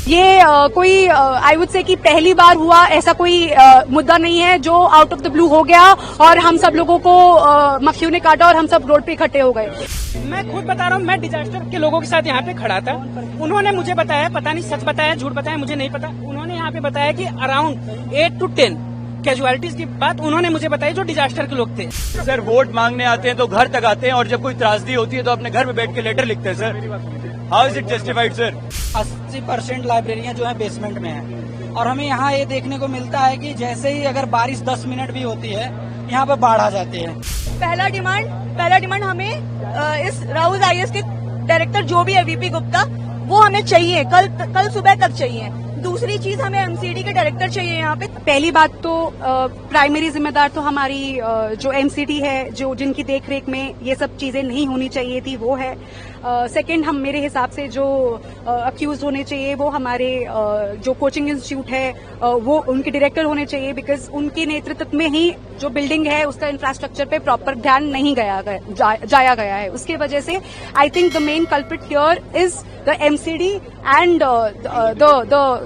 ये कोई I would say कि पहली बार हुआ ऐसा कोई मुद्दा नहीं है जो आउट ऑफ द ब्लू हो गया और हम सब लोगों को मक्खियों ने काटा और हम सब रोड पे इकट्ठे हो गए। मैं खुद बता रहा हूँ, मैं डिजास्टर के लोगों के साथ यहाँ पे खड़ा था। उन्होंने मुझे बताया, पता नहीं सच बताया झूठ बताया मुझे नहीं पता, उन्होंने यहाँ पे बताया कि अराउंड 8 to 10 कैजुअलिटीज की बात उन्होंने मुझे बताई जो डिजास्टर के लोग थे। सर वोट मांगने आते हैं तो घर तक आते हैं और जब कोई त्रासदी होती है तो अपने घर में बैठ के लेटर लिखते हैं sir. How is it justified sir? 80% लाइब्रेरियां जो है बेसमेंट में है और हमें यहाँ ये देखने को मिलता है कि जैसे ही अगर बारिश 10 मिनट भी होती है यहाँ पे बाढ़ आ जाती है। पहला डिमांड हमें इस राहुल आईएएस के डायरेक्टर जो भी है वीपी गुप्ता वो हमें चाहिए, कल सुबह तक चाहिए। दूसरी चीज हमें एमसीडी के डायरेक्टर चाहिए यहाँ पे। पहली बात तो प्राइमरी जिम्मेदार तो हमारी जो एमसीडी है जो जिनकी देखरेख में ये सब चीजें नहीं होनी चाहिए थी वो है। सेकंड हम मेरे हिसाब से जो अक्यूज होने चाहिए वो हमारे जो कोचिंग इंस्टीट्यूट है वो उनके डायरेक्टर होने चाहिए बिकॉज उनके नेतृत्व में ही जो बिल्डिंग है उसका इंफ्रास्ट्रक्चर पे प्रॉपर ध्यान नहीं जाया गया है। उसके वजह से I think the main culprit here is the MCD and the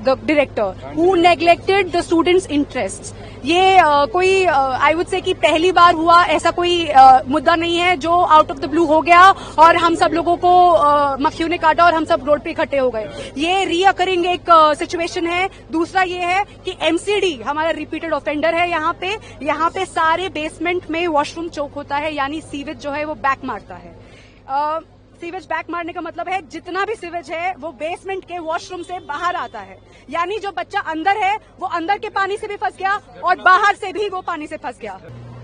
director who neglected the students interest. ये कोई आई वुड से कि पहली बार हुआ ऐसा कोई मुद्दा नहीं है जो आउट ऑफ द ब्लू हो गया और हम सब लोगों को मक्खियों ने काटा और हम सब रोड पे इकट्ठे हो गए। ये रीअकरिंग एक सिचुएशन है। दूसरा ये है कि एमसीडी हमारा रिपीटेड ऑफेंडर है। यहाँ पे सारे बेसमेंट में वॉशरूम चौक होता है यानी सीवेज जो है वो बैक मारता है। सीवेज बैक मारने का मतलब है जितना भी सीवेज है वो बेसमेंट के वॉशरूम से बाहर आता है यानी जो बच्चा अंदर है वो अंदर के पानी से भी फंस गया और बाहर से भी वो पानी से फंस गया।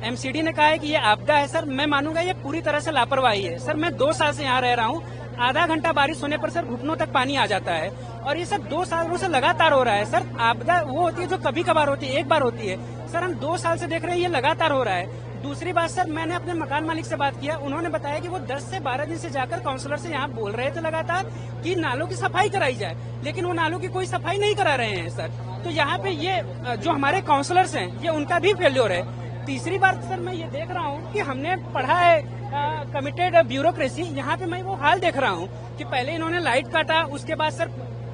एमसीडी ने कहा है कि ये आपदा है सर, मैं मानूंगा ये पूरी तरह से लापरवाही है सर। मैं 2 साल से यहाँ रह रहा हूँ, आधा घंटा बारिश होने पर सर घुटनों तक पानी आ जाता है और ये सब 2 सालों से लगातार हो रहा है सर। आपदा वो होती है जो कभी कभार होती है, एक बार होती है सर। हम 2 साल से देख रहे हैं ये लगातार हो रहा है। दूसरी बात सर, मैंने अपने मकान मालिक से बात किया, उन्होंने बताया कि वो 10 से 12 दिन से जाकर काउंसलर से यहाँ बोल रहे थे लगातार कि नालों की सफाई कराई जाए, लेकिन वो नालों की कोई सफाई नहीं करा रहे हैं सर। तो यहाँ पे ये जो हमारे काउंसलर्स हैं ये उनका भी फेल्योर है। तीसरी बात सर मैं ये देख रहा हूँ कि हमने पढ़ा है कमिटेड ब्यूरोक्रेसी, यहाँ पे मैं वो हाल देख रहा हूँ कि पहले इन्होंने लाइट काटा, उसके बाद सर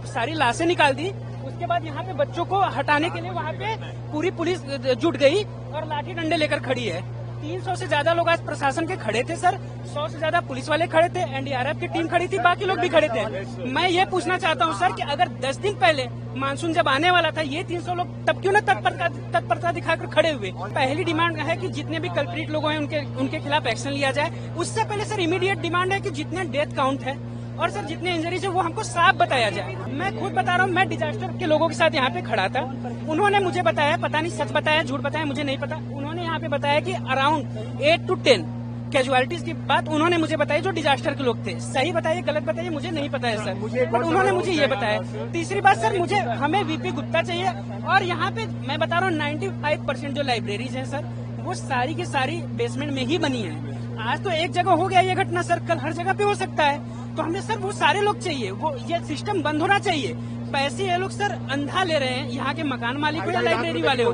सारी लाशें निकाल दी, उसके बाद यहाँ पे बच्चों को हटाने के लिए वहाँ पे पूरी पुलिस जुट गई और लाठी डंडे लेकर खड़ी है। 300 से ज्यादा लोग आज प्रशासन के खड़े थे सर, 100 से ज्यादा पुलिस वाले खड़े थे, एनडीआरएफ की टीम खड़ी थी, बाकी लोग भी खड़े थे। मैं ये पूछना चाहता हूँ सर कि अगर 10 दिन पहले मानसून जब आने वाला था ये 300 लोग तब क्यों न तत्परता दिखाकर खड़े हुए? पहली डिमांड है कि जितने भी कल्प्रिट लोग हैं उनके खिलाफ एक्शन लिया जाए। उससे पहले सर इमीडिएट डिमांड है कि जितने डेथ काउंट है और सर जितने इंजरीज है वो हमको साफ बताया जाए। मैं खुद बता रहा हूँ, मैं डिजास्टर के लोगों के साथ यहाँ पे खड़ा था। उन्होंने मुझे बताया, पता नहीं सच बताया झूठ बताया मुझे नहीं पता, उन्होंने यहाँ पे बताया कि अराउंड 8 to 10 कैजुअलिटीज की बात उन्होंने मुझे बताई जो डिजास्टर के लोग थे। सही बताइए गलत बताइए मुझे नहीं पता है सर, बट उन्होंने मुझे ये बताया। तीसरी बात सर, हमें वीपी गुप्ता चाहिए और यहाँ पे मैं बता रहा हूँ 95% जो लाइब्रेरीज है सर वो सारी की सारी बेसमेंट में ही बनी है। आज तो एक जगह हो गया ये घटना सर, कल हर जगह पे हो सकता है। तो हमें सर वो सारे लोग चाहिए, वो ये सिस्टम बंद होना चाहिए। पैसे ये लोग सर अंधा ले रहे हैं, यहाँ के मकान मालिक हो या लाइब्रेरी वाले हो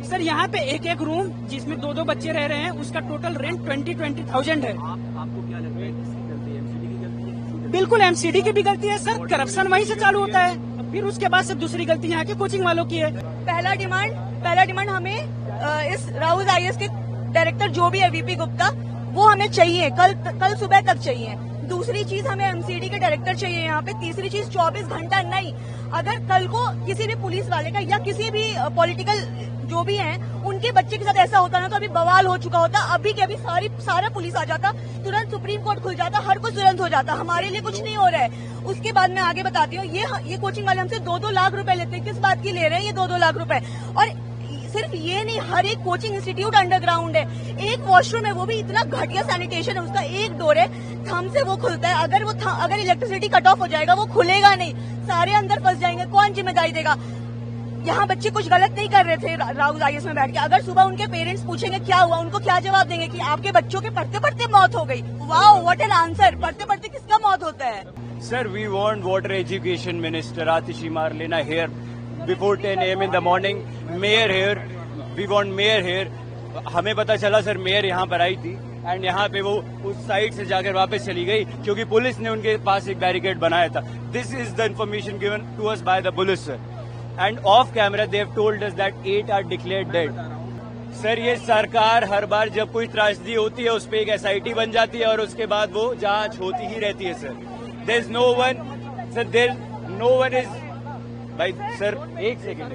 सर। यहाँ पे एक रूम जिसमें 2-2 बच्चे रह रहे हैं उसका टोटल रेंट 20,000 है। आपको क्या लगता है एमसीडी की गलती है? बिल्कुल एमसीडी की भी गलती है सर, करप्शन वहीं से चालू होता है, फिर उसके बाद से दूसरी गलती यहाँ के कोचिंग वालों की है। पहला डिमांड हमें इस राहुल आईएएस के डायरेक्टर जो भी है वीपी गुप्ता वो हमें चाहिए, कल सुबह तक चाहिए। दूसरी चीज हमें एमसीडी के डायरेक्टर चाहिए यहाँ पे। तीसरी चीज 24 घंटा नहीं, अगर कल को किसी भी पुलिस वाले का या किसी भी पॉलिटिकल जो भी हैं उनके बच्चे के साथ ऐसा होता ना तो अभी बवाल हो चुका होता। अभी के अभी सारा पुलिस आ जाता, तुरंत सुप्रीम कोर्ट खुल जाता, हर कुछ तुरंत हो जाता। हमारे लिए कुछ नहीं हो रहा है। उसके बाद मैं आगे बताती हूँ, ये कोचिंग वाले हमसे 2-2 लाख रुपए लेते हैं। किस बात की ले रहे हैं ये 2-2 लाख रुपए? और सिर्फ ये नहीं, हर एक कोचिंग इंस्टीट्यूट अंडरग्राउंड है। एक वॉशरूम है वो भी इतना घटिया सैनिटेशन है, उसका एक डोर है, थंब से वो खुलता है। अगर इलेक्ट्रिसिटी कट ऑफ हो जाएगा वो खुलेगा नहीं, सारे अंदर फंस जाएंगे। कौन जिम्मेदारी देगा? यहाँ बच्चे कुछ गलत नहीं कर रहे थे राहुल आईएएस में बैठ के। अगर सुबह उनके पेरेंट्स पूछेंगे क्या हुआ, उनको क्या जवाब देंगे कि आपके बच्चों के पढ़ते पढ़ते मौत हो गई। Wow, what an answer! पढ़ते पढ़ते किसका मौत होता है? Sir we want water education minister Atishi Marlena here before 10 AM in the morning. Mayor here, we want mayor here. हमें पता चला सर मेयर यहाँ पर आई थी एंड यहाँ पे वो उस साइड से जाकर वापस चली गई क्योंकि पुलिस ने उनके पास एक बैरिकेड बनाया था. This is the information given to us by the police sir. And off camera they have told us that 8 are declared dead. Sir ये सरकार हर बार जब कोई त्रासदी होती है उस पर एक SIT बन जाती है और उसके बाद वो जांच होती ही रहती है sir. There is no one sir, there no one is भाई सर एक second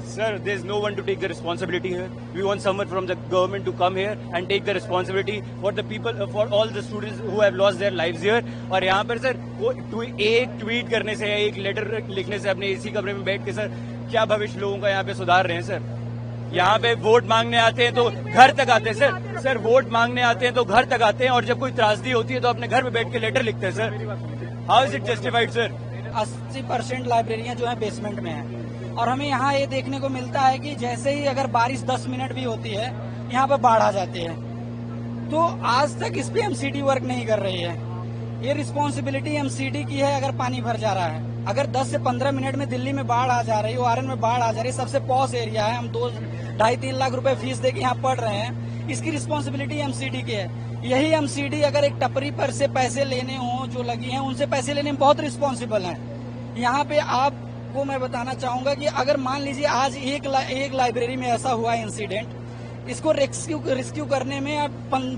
Sir, there's no one to take the responsibility here. We want someone from the government to come here and take the responsibility for the people, for all the students who have lost their lives here. और यहाँ पर sir वो एक tweet करने से या एक letter लिखने से अपने इसी कमरे में बैठ के सर क्या भविष्य लोगों का यहाँ पे सुधार रहे हैं सर. यहाँ पे वोट मांगने आते हैं तो घर तक आते हैं सर. सर वोट मांगने आते हैं तो घर तक आते हैं और जब कोई त्रासदी होती है तो अपने घर में बैठ के लेटर लिखते हैं sir. How is it justified sir? 80% लाइब्रेरियां जो है बेसमेंट में है और हमें यहाँ ये देखने को मिलता है कि जैसे ही अगर बारिश 10 मिनट भी होती है यहाँ पे बाढ़ आ जाती है. तो आज तक इस पे एमसीडी वर्क नहीं कर रही है. ये रिस्पॉन्सिबिलिटी एमसीडी की है. अगर पानी भर जा रहा है, अगर 10 से 15 मिनट में दिल्ली में बाढ़ आ जा रही है, ओआरएन में बाढ़ आ जा रही है, सबसे पॉश एरिया है, हम 2-2.5-3 लाख रुपए फीस देके यहाँ पढ़ रहे हैं, इसकी रिस्पॉन्सिबिलिटी एमसीडी की है. यही एमसीडी अगर एक टपरी पर से पैसे लेने हो जो लगी हैं उनसे पैसे लेने में बहुत रिस्पॉन्सिबल है. यहाँ पे आपको मैं बताना चाहूंगा कि अगर मान लीजिए आज एक लाइब्रेरी में ऐसा हुआ इंसिडेंट, इसको रेस्क्यू करने में अब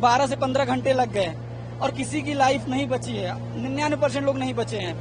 12 से 15 घंटे लग गए और किसी की लाइफ नहीं बची है. 99% लोग नहीं बचे हैं.